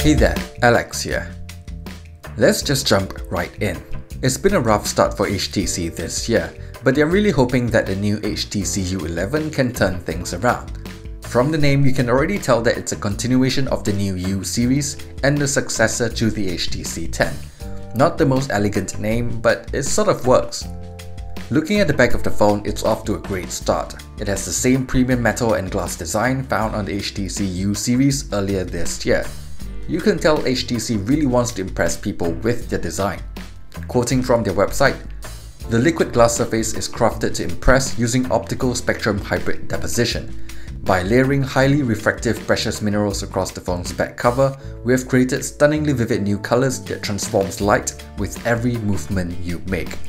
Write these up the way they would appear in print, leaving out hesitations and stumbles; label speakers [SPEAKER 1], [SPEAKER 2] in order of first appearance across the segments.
[SPEAKER 1] Hey there, Alex here. Let's just jump right in. It's been a rough start for HTC this year, but they're really hoping that the new HTC U11 can turn things around. From the name, you can already tell that it's a continuation of the new U series and the successor to the HTC 10. Not the most elegant name, but it sort of works. Looking at the back of the phone, it's off to a great start. It has the same premium metal and glass design found on the HTC U series earlier this year. You can tell HTC really wants to impress people with their design. Quoting from their website, "The liquid glass surface is crafted to impress using optical spectrum hybrid deposition. By layering highly refractive precious minerals across the phone's back cover, we have created stunningly vivid new colors that transforms light with every movement you make."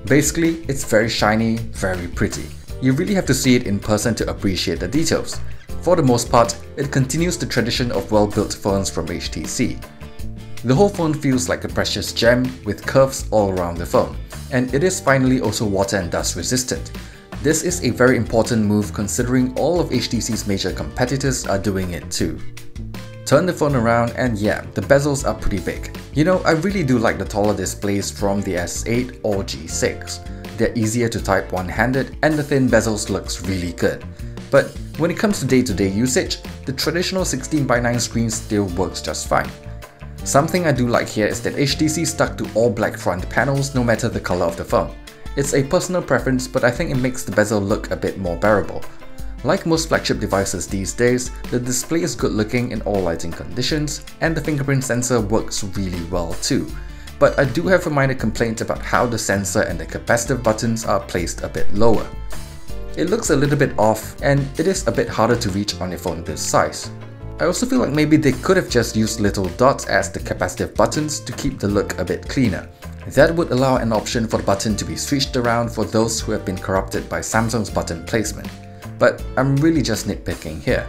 [SPEAKER 1] Basically, it's very shiny, very pretty. You really have to see it in person to appreciate the details. For the most part, it continues the tradition of well-built phones from HTC. The whole phone feels like a precious gem with curves all around the phone, and it is finally also water and dust resistant. This is a very important move considering all of HTC's major competitors are doing it too. Turn the phone around and yeah, the bezels are pretty big. You know, I really do like the taller displays from the S8 or G6. They're easier to type one-handed and the thin bezels looks really good. But when it comes to day-to-day usage, the traditional 16:9 screen still works just fine. Something I do like here is that HTC stuck to all black front panels no matter the color of the phone. It's a personal preference, but I think it makes the bezel look a bit more bearable. Like most flagship devices these days, the display is good looking in all lighting conditions, and the fingerprint sensor works really well too. But I do have a minor complaint about how the sensor and the capacitive buttons are placed a bit lower. It looks a little bit off, and it is a bit harder to reach on a phone this size. I also feel like maybe they could have just used little dots as the capacitive buttons to keep the look a bit cleaner. That would allow an option for the button to be switched around for those who have been corrupted by Samsung's button placement. But I'm really just nitpicking here.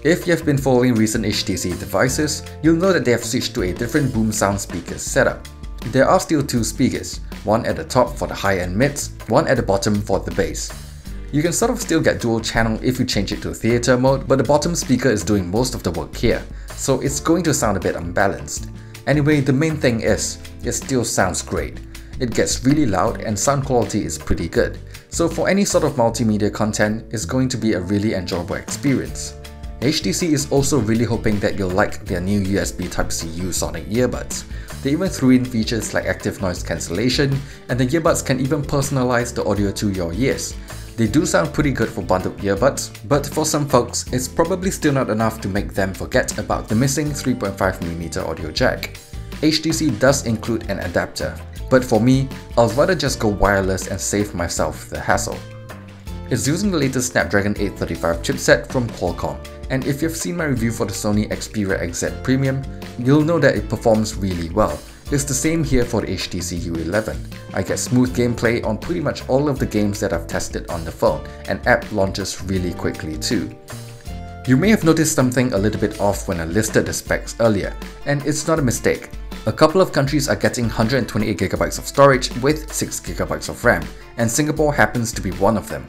[SPEAKER 1] If you have been following recent HTC devices, you'll know that they have switched to a different boom sound speaker setup. There are still two speakers, one at the top for the high-end mids, one at the bottom for the bass. You can sort of still get dual channel if you change it to theater mode, but the bottom speaker is doing most of the work here, so it's going to sound a bit unbalanced. Anyway, the main thing is, it still sounds great. It gets really loud and sound quality is pretty good, so for any sort of multimedia content, it's going to be a really enjoyable experience. HTC is also really hoping that you'll like their new USB Type-C sonic earbuds. They even threw in features like active noise cancellation, and the earbuds can even personalize the audio to your ears. They do sound pretty good for bundled earbuds, but for some folks, it's probably still not enough to make them forget about the missing 3.5mm audio jack. HTC does include an adapter, but for me, I'll rather just go wireless and save myself the hassle. It's using the latest Snapdragon 835 chipset from Qualcomm, and if you've seen my review for the Sony Xperia XZ Premium, you'll know that it performs really well. It's the same here for the HTC U11. I get smooth gameplay on pretty much all of the games that I've tested on the phone, and app launches really quickly too. You may have noticed something a little bit off when I listed the specs earlier, and it's not a mistake. A couple of countries are getting 128GB of storage with 6GB of RAM, and Singapore happens to be one of them.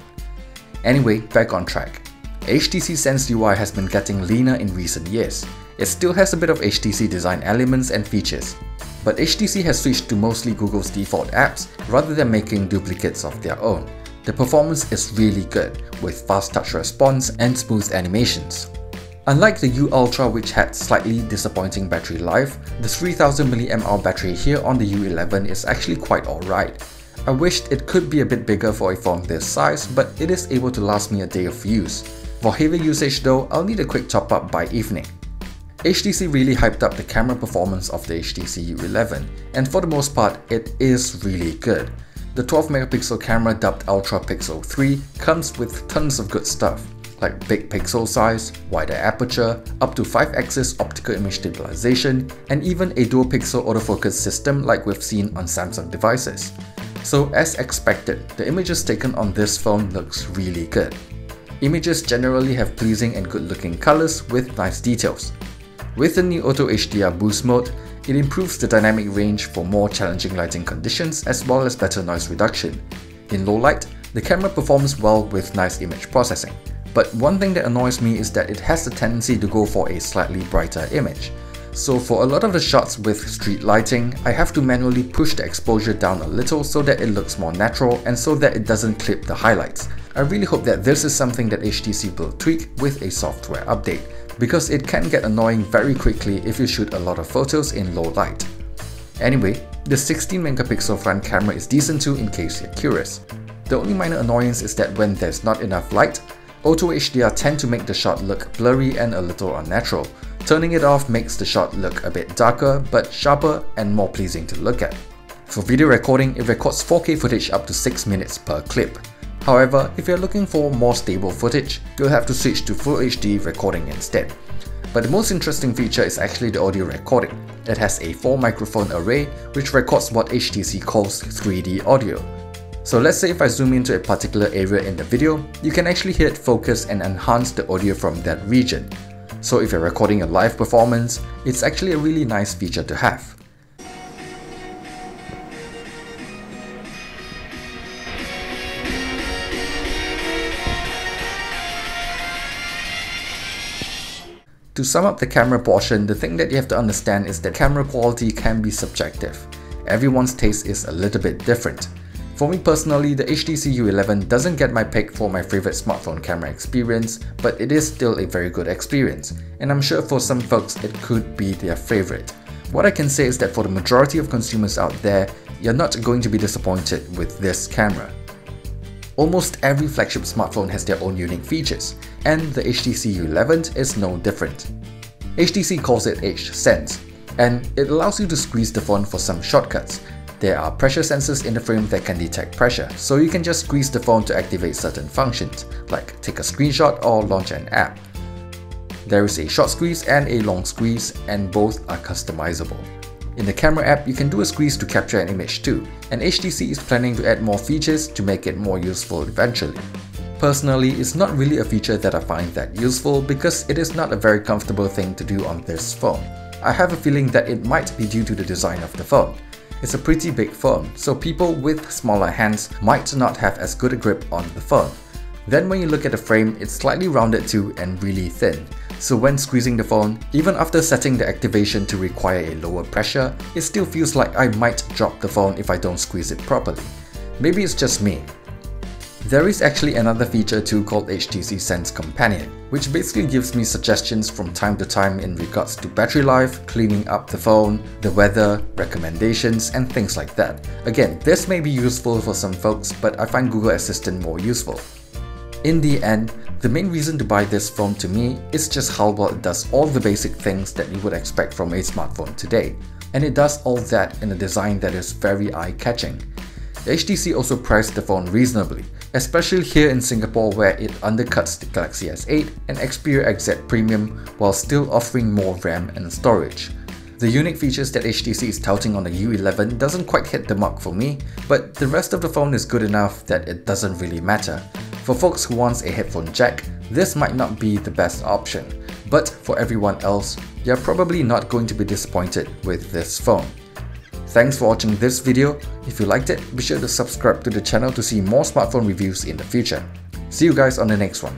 [SPEAKER 1] Anyway, back on track. HTC Sense UI has been getting leaner in recent years. It still has a bit of HTC design elements and features, but HTC has switched to mostly Google's default apps rather than making duplicates of their own. The performance is really good, with fast touch response and smooth animations. Unlike the U Ultra, which had slightly disappointing battery life, the 3000mAh battery here on the U11 is actually quite alright. I wished it could be a bit bigger for a phone this size, but it is able to last me a day of use. For heavy usage though, I'll need a quick top up by evening. HTC really hyped up the camera performance of the HTC U11, and for the most part, it is really good. The 12MP camera dubbed Ultra Pixel 3 comes with tons of good stuff, like big pixel size, wider aperture, up to 5-axis optical image stabilization, and even a dual pixel autofocus system like we've seen on Samsung devices. So as expected, the images taken on this phone looks really good. Images generally have pleasing and good looking colors with nice details. With the new Auto HDR Boost mode, it improves the dynamic range for more challenging lighting conditions as well as better noise reduction. In low light, the camera performs well with nice image processing. But one thing that annoys me is that it has the tendency to go for a slightly brighter image. So for a lot of the shots with street lighting, I have to manually push the exposure down a little so that it looks more natural and so that it doesn't clip the highlights. I really hope that this is something that HTC will tweak with a software update, because it can get annoying very quickly if you shoot a lot of photos in low light. Anyway, the 16MP front camera is decent too in case you're curious. The only minor annoyance is that when there's not enough light, auto HDR tend to make the shot look blurry and a little unnatural. Turning it off makes the shot look a bit darker but sharper and more pleasing to look at. For video recording, it records 4K footage up to 6 minutes per clip. However, if you're looking for more stable footage, you'll have to switch to Full HD recording instead. But the most interesting feature is actually the audio recording. It has a 4 microphone array which records what HTC calls 3D audio. So let's say if I zoom into a particular area in the video, you can actually hear it focus and enhance the audio from that region. So if you're recording a live performance, it's actually a really nice feature to have. To sum up the camera portion, the thing that you have to understand is that camera quality can be subjective. Everyone's taste is a little bit different. For me personally, the HTC U11 doesn't get my pick for my favorite smartphone camera experience, but it is still a very good experience, and I'm sure for some folks it could be their favorite. What I can say is that for the majority of consumers out there, you're not going to be disappointed with this camera. Almost every flagship smartphone has their own unique features, and the HTC U11 is no different. HTC calls it Edge Sense, and it allows you to squeeze the phone for some shortcuts. There are pressure sensors in the frame that can detect pressure, so you can just squeeze the phone to activate certain functions, like take a screenshot or launch an app. There is a short squeeze and a long squeeze, and both are customizable. In the camera app, you can do a squeeze to capture an image too, and HTC is planning to add more features to make it more useful eventually. Personally, it's not really a feature that I find that useful because it is not a very comfortable thing to do on this phone. I have a feeling that it might be due to the design of the phone. It's a pretty big phone, so people with smaller hands might not have as good a grip on the phone. Then when you look at the frame, it's slightly rounded too and really thin. So when squeezing the phone, even after setting the activation to require a lower pressure, it still feels like I might drop the phone if I don't squeeze it properly. Maybe it's just me. There is actually another feature too called HTC Sense Companion, which basically gives me suggestions from time to time in regards to battery life, cleaning up the phone, the weather, recommendations, and things like that. Again, this may be useful for some folks, but I find Google Assistant more useful. In the end, the main reason to buy this phone to me is just how well it does all the basic things that you would expect from a smartphone today. And it does all that in a design that is very eye-catching. The HTC also priced the phone reasonably, especially here in Singapore where it undercuts the Galaxy S8 and Xperia XZ Premium while still offering more RAM and storage. The unique features that HTC is touting on the U11 doesn't quite hit the mark for me, but the rest of the phone is good enough that it doesn't really matter. For folks who wants a headphone jack, this might not be the best option, but for everyone else, you're probably not going to be disappointed with this phone. Thanks for watching this video. If you liked it, be sure to subscribe to the channel to see more smartphone reviews in the future. See you guys on the next one.